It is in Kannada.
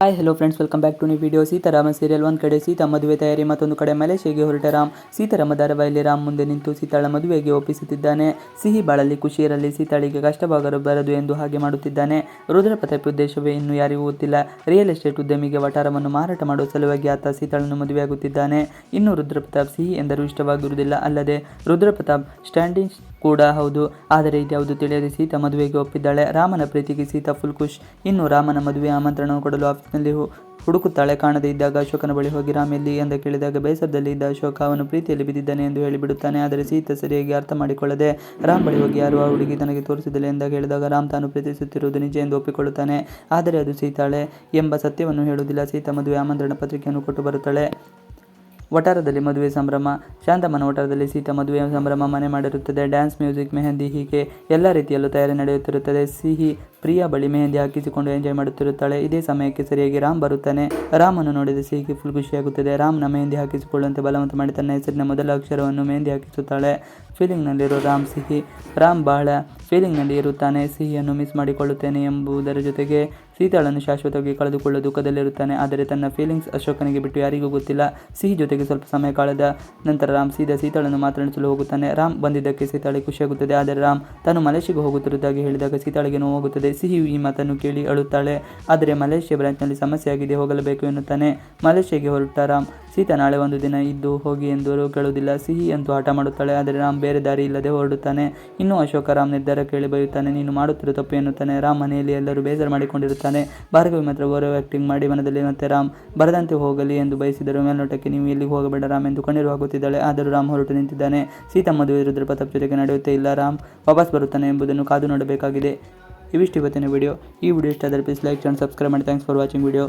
Hi hello friends, welcome back to new video. Sitarama serial ಒಂದು ಕಡೆ ಸೀತಾ ಮದುವೆ ತಯಾರಿ, ಮತ್ತೊಂದು ಕಡೆ ಮಲೇಷ್ಯಾಗೆ ಹೊರಟ ರಾಮ್. ಸೀತಾರಾಮ ಧಾರಾವಾಹಿಯಲ್ಲಿ ರಾಮ್ ಮುಂದೆ ನಿಂತು ಸೀತಾಳ ಮದುವೆಗೆ ಒಪ್ಪಿಸುತ್ತಿದ್ದಾನೆ. ಸಿಹಿ ಬಾಳಲ್ಲಿ ಖುಷಿ ಇರಲಿ, ಸೀತಾಳಿಗೆ ಕಷ್ಟವಾಗಬಾರದು ಎಂದು ಹಾಗೆ ಮಾಡುತ್ತಿದ್ದಾನೆ. ರುದ್ರಪ್ರತಾಪ್ ಉದ್ದೇಶವೇ ಇನ್ನೂ ಯಾರಿಗೂ ಗೊತ್ತಿಲ್ಲ. ರಿಯಲ್ ಎಸ್ಟೇಟ್ ಉದ್ಯಮಿಗೆ ವಠಾರವನ್ನು ಮಾರಾಟ ಮಾಡುವ ಸಲುವಾಗಿ ಆತ ಸೀತಾಳನ್ನು ಮದುವೆಯಾಗುತ್ತಿದ್ದಾನೆ. ಇನ್ನು ರುದ್ರಪ್ರತಾಪ್ ಸಿಹಿ ಎಂದರೂ ಇಷ್ಟವಾಗಿರುವುದಿಲ್ಲ. ಅಲ್ಲದೆ ರುದ್ರಪ್ರತಾಪ್ ಸ್ಟ್ಯಾಂಡಿಂಗ್ ಕೂಡ ಹೌದು. ಆದರೆ ಇದ್ಯಾವುದು ತಿಳಿಯದೆ ಸೀತಾ ಮದುವೆಗೆ ಒಪ್ಪಿದ್ದಾಳೆ. ರಾಮನ ಪ್ರೀತಿಗೆ ಸೀತಾ ಫುಲ್ ಖುಷ್. ಇನ್ನು ರಾಮನ ಮದುವೆ ಆಮಂತ್ರಣ ಕೊಡಲು ಆಫೀಸ್ನಲ್ಲಿ ಹುಡುಕುತ್ತಾಳೆ. ಕಾಣದೇ ಇದ್ದಾಗ ಅಶೋಕನ ಬಳಿ ಹೋಗಿ ರಾಮ್ ಎಲ್ಲಿ ಎಂದು ಕೇಳಿದಾಗ ಬೇಸರದಲ್ಲಿ ಇದ್ದ ಅಶೋಕ ಅವನು ಪ್ರೀತಿಯಲ್ಲಿ ಬಿದ್ದಿದ್ದಾನೆ ಎಂದು ಹೇಳಿಬಿಡುತ್ತಾನೆ. ಆದರೆ ಸೀತಾ ಸರಿಯಾಗಿ ಅರ್ಥ ಮಾಡಿಕೊಳ್ಳದೆ ರಾಮ್ ಬಳಿ ಹೋಗಿ ಯಾರು ಆ ಹುಡುಗಿ ತನಗೆ ತೋರಿಸಿದಳೆ ಎಂದಾಗ ಹೇಳಿದಾಗ ರಾಮ್ ತಾನು ಪ್ರೀತಿಸುತ್ತಿರುವುದು ನಿಜ ಎಂದು ಒಪ್ಪಿಕೊಳ್ಳುತ್ತಾನೆ. ಆದರೆ ಅದು ಸೀತಾಳೆ ಎಂಬ ಸತ್ಯವನ್ನು ಹೇಳುವುದಿಲ್ಲ. ಸೀತಾ ಮದುವೆ ಆಮಂತ್ರಣ ಪತ್ರಿಕೆಯನ್ನು ಕೊಟ್ಟು ಬರುತ್ತಾಳೆ. ವಠಾರದಲ್ಲಿ ಮದುವೆ ಸಂಭ್ರಮ. ಶಾಂತಮ್ಮನ ವಠಾರದಲ್ಲಿ ಸೀತಾ ಮದುವೆಯ ಸಂಭ್ರಮ ಮನೆ ಮಾಡಿರುತ್ತದೆ. ಡ್ಯಾನ್ಸ್, ಮ್ಯೂಸಿಕ್, ಮೆಹಂದಿ ಹೀಗೆ ಎಲ್ಲ ರೀತಿಯಲ್ಲೂ ತಯಾರಿ ನಡೆಯುತ್ತಿರುತ್ತದೆ. ಸಿಹಿ ಪ್ರಿಯಾ ಬಳಿ ಮೆಹಂದಿ ಹಾಕಿಸಿಕೊಂಡು ಎಂಜಾಯ್ ಮಾಡುತ್ತಿರುತ್ತಾಳೆ. ಇದೇ ಸಮಯಕ್ಕೆ ಸರಿಯಾಗಿ ರಾಮ್ ಬರುತ್ತಾನೆ. ರಾಮನ್ನು ನೋಡಿದ ಸಿಹಿಗೆ ಫುಲ್ ಖುಷಿಯಾಗುತ್ತದೆ. ರಾಮ್ನ ಮೆಹಂದಿ ಹಾಕಿಸಿಕೊಳ್ಳುವಂತೆ ಬಲವಂತ ಮಾಡಿ ತನ್ನ ಹೆಸರಿನ ಮೊದಲ ಅಕ್ಷರವನ್ನು ಮೆಹಂದಿ ಹಾಕಿಸುತ್ತಾಳೆ. ಫೀಲಿಂಗ್ನಲ್ಲಿರೋ ರಾಮ್ ಸಿಹಿ. ರಾಮ್ ಬಹಳ ಫೀಲಿಂಗ್ನಲ್ಲಿ ಇರುತ್ತಾನೆ. ಸಿಹಿಯನ್ನು ಮಿಸ್ ಮಾಡಿಕೊಳ್ಳುತ್ತೇನೆ ಎಂಬುದರ ಜೊತೆಗೆ ಸೀತಾಳನ್ನು ಶಾಶ್ವತವಾಗಿ ಕಳೆದುಕೊಳ್ಳುವ ದುಃಖದಲ್ಲಿರುತ್ತಾನೆ. ಆದರೆ ತನ್ನ ಫೀಲಿಂಗ್ಸ್ ಅಶೋಕನಿಗೆ ಬಿಟ್ಟು ಯಾರಿಗೂ ಗೊತ್ತಿಲ್ಲ. ಸಿಹಿ ಜೊತೆಗೆ ಸ್ವಲ್ಪ ಸಮಯ ಕಳೆದ ನಂತರ ರಾಮ್ ಸೀದಾ ಸೀತಾಳನ್ನು ಮಾತನಾಡಿಸಲು ಹೋಗುತ್ತಾನೆ. ರಾಮ್ ಬಂದಿದ್ದಕ್ಕೆ ಸೀತಾಳಿಗೆ ಖುಷಿಯಾಗುತ್ತದೆ. ಆದರೆ ರಾಮ್ ತಾನು ಮಲೇಷ್ಯಾಗೆ ಹೋಗುತ್ತಿರುವುದಾಗಿ ಹೇಳಿದಾಗ ಸೀತಾಳಿಗೆ ನೋವಾಗುತ್ತದೆ. ಸಿಹಿ ಈ ಮಾತನ್ನು ಕೇಳಿ ಅಳುತ್ತಾಳೆ. ಆದರೆ ಮಲೇಷ್ಯಾ ಬ್ರಾಂಚ್ನಲ್ಲಿ ಸಮಸ್ಯೆ ಆಗಿದೆ, ಹೋಗಲೇಬೇಕು ಎನ್ನುತ್ತಾನೆ. ಮಲೇಷ್ಯಾಗೆ ಹೊರಟ ರಾಮ್ ಸೀತಾ ನಾಳೆ ಒಂದು ದಿನ ಇದ್ದು ಹೋಗಿ ಎಂದು ಕೇಳುವುದಿಲ್ಲ. ಸಿಹಿ ಅಂತೂ ಹಠ ಮಾಡುತ್ತಾಳೆ. ಆದರೆ ರಾಮ್ ಬೇರೆ ದಾರಿ ಇಲ್ಲದೆ ಹೊರಡುತ್ತಾನೆ. ಇನ್ನು ಅಶೋಕ ರಾಮ್ ನಿರ್ಧಾರ ಕೇಳಿ ಬೈಯುತ್ತಾನೆ. ನೀನು ಮಾಡುತ್ತಿರೋ ತಪ್ಪು ಎನ್ನುತ್ತಾನೆ. ರಾಮ್ ಮನೆಯಲ್ಲಿ ಎಲ್ಲರೂ ಬೇಸರ ಮಾಡಿಕೊಂಡಿರುತ್ತಾನೆ. ಭಾರ್ಗವಿ ಮಾತ್ರ ಓವರ್ ಆಕ್ಟಿಂಗ್ ಮಾಡಿ ಮನದಲ್ಲಿ ಮತ್ತೆ ರಾಮ್ ಬರದಂತೆ ಹೋಗಲಿ ಎಂದು ಬಯಸಿದರು. ಮೇಲ್ನೋಟಕ್ಕೆ ನೀವು ಎಲ್ಲಿಗೆ ಹೋಗಬೇಡ ರಾಮ್ ಎಂದು ಕಣ್ಣೀರು ಹಾಕುತ್ತಿದ್ದಾಳೆ. ಆದರೂ ರಾಮ್ ಹೊರಟು ನಿಂತಿದ್ದಾನೆ. ಸೀತಾ ಮದುವೆ ರುದ್ರಪ್ರತಾಪ್ ಜೊತೆಗೆ ನಡೆಯುತ್ತೇ ಇಲ್ಲ. ರಾಮ್ ವಾಪಸ್ ಬರುತ್ತಾನೆ ಎಂಬುದನ್ನು ಕಾದು ನೋಡಬೇಕಾಗಿದೆ. ಇವಿಷ್ಟು ಇವತ್ತಿನ ವಿಡಿಯೋ. ಈ ವಿಡಿಯೋ ಇಷ್ಟ ಆದರೆ ಪ್ಲೀಸ್ ಲೈಕ್ ಆ್ಯಂಡ್ ಸಬ್ಸ್ಕ್ರೈಬ್ ಮಾಡಿ. Thanks for watching video.